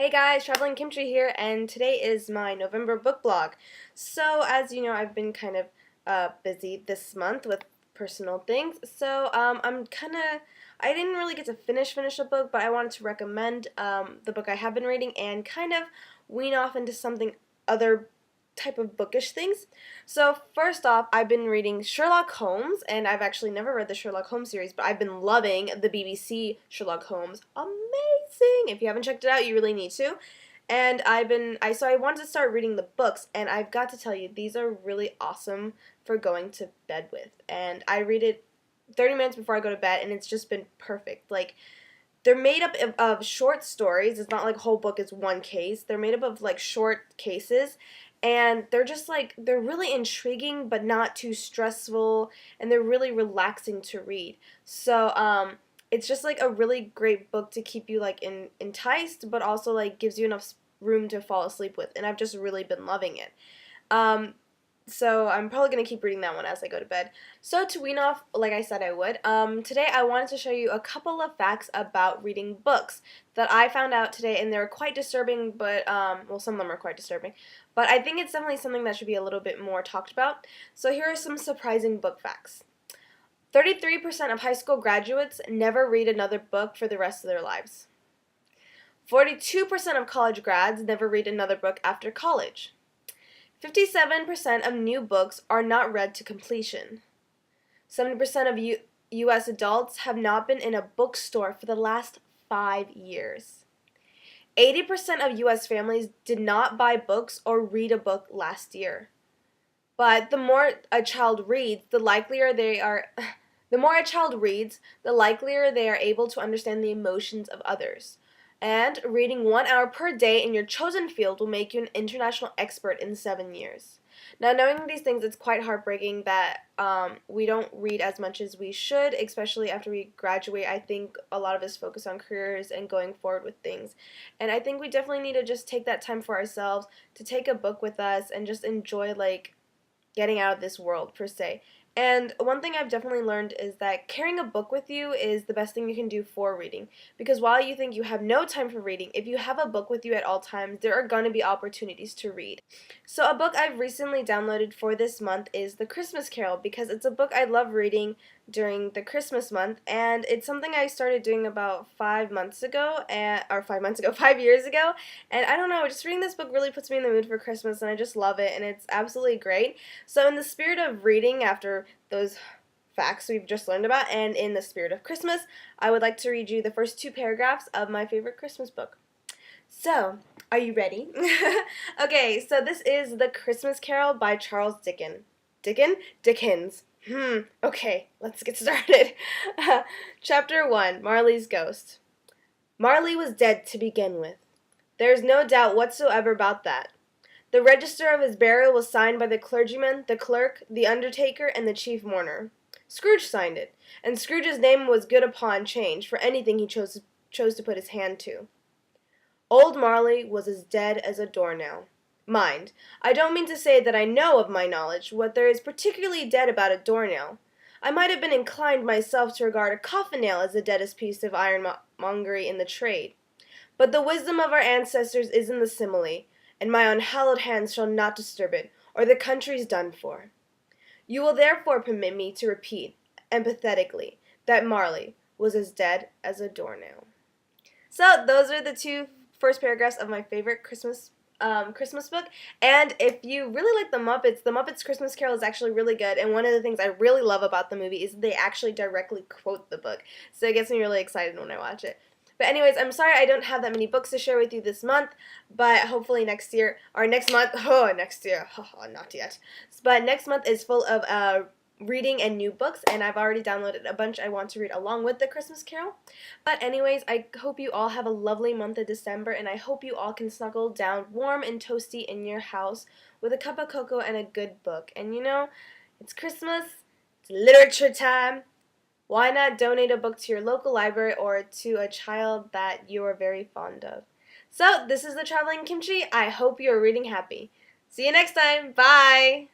Hey guys, Traveling Kimchi here, and today is my November book blog. So, as you know, I've been kind of busy this month with personal things. So, I didn't really get to finish a book, but I wanted to recommend the book I have been reading and kind of wean off into something other type of bookish things. So first off, I've been reading Sherlock Holmes, and I've actually never read the Sherlock Holmes series, but I've been loving the BBC Sherlock Holmes. Amazing! If you haven't checked it out, you really need to. And I wanted to start reading the books, and I've got to tell you, these are really awesome for going to bed with. And I read it 30 minutes before I go to bed, and it's just been perfect. Like, they're made up of short stories. It's not like a whole book is one case. They're made up of like short cases, and they're really intriguing but not too stressful, and they're really relaxing to read. So it's just like a really great book to keep you like enticed, but also like gives you enough room to fall asleep with, and I've just really been loving it. Um, so I'm probably going to keep reading that one as I go to bed. So to wean off, like I said I would, today I wanted to show you a couple of facts about reading books that I found out today, and they're quite disturbing, but, well, some of them are quite disturbing, but I think it's definitely something that should be a little bit more talked about. So here are some surprising book facts. 33% of high school graduates never read another book for the rest of their lives. 42% of college grads never read another book after college. 57% of new books are not read to completion. 70% of U.S. adults have not been in a bookstore for the last 5 years. 80% of U.S. families did not buy books or read a book last year. But the more a child reads, the likelier they are able to understand the emotions of others. And reading 1 hour per day in your chosen field will make you an international expert in 7 years. Now, knowing these things, it's quite heartbreaking that we don't read as much as we should, especially after we graduate. I think a lot of us focus on careers and going forward with things. And I think we definitely need to just take that time for ourselves to take a book with us and just enjoy, like, getting out of this world, per se. And one thing I've definitely learned is that carrying a book with you is the best thing you can do for reading. Because while you think you have no time for reading, if you have a book with you at all times, there are going to be opportunities to read. So a book I've recently downloaded for this month is The Christmas Carol, because it's a book I love reading during the Christmas month, and it's something I started doing about 5 months ago, 5 years ago, and I don't know, just reading this book really puts me in the mood for Christmas, and I just love it, and it's absolutely great. So in the spirit of reading after those facts we've just learned about, and in the spirit of Christmas, I would like to read you the first 2 paragraphs of my favorite Christmas book. So, are you ready? Okay, so this is The Christmas Carol by Charles Dickens. Okay, let's get started. Chapter 1, Marley's Ghost. Marley was dead to begin with. There is no doubt whatsoever about that. The register of his burial was signed by the clergyman, the clerk, the undertaker, and the chief mourner. Scrooge signed it, and Scrooge's name was good upon change for anything he chose to put his hand to. Old Marley was as dead as a doornail. Mind, I don't mean to say that I know of my knowledge what there is particularly dead about a doornail. I might have been inclined myself to regard a coffin nail as the deadest piece of ironmongery in the trade. But the wisdom of our ancestors is in the simile, and my unhallowed hands shall not disturb it, or the country's done for. You will therefore permit me to repeat, empathetically, that Marley was as dead as a doornail. So those are the 2 first paragraphs of my favorite Christmas book, and if you really like The Muppets Christmas Carol is actually really good, and one of the things I really love about the movie is they actually directly quote the book, so it gets me really excited when I watch it. But anyways, I'm sorry I don't have that many books to share with you this month, but hopefully next year, or next month, next year, not yet, but next month is full of reading and new books, and I've already downloaded a bunch I want to read along with The Christmas Carol. But anyways, I hope you all have a lovely month of December, and I hope you all can snuggle down warm and toasty in your house with a cup of cocoa and a good book. And you know, it's Christmas, it's literature time. Why not donate a book to your local library or to a child that you are very fond of? So, this is the Traveling Kimchi. I hope you are reading happy. See you next time. Bye!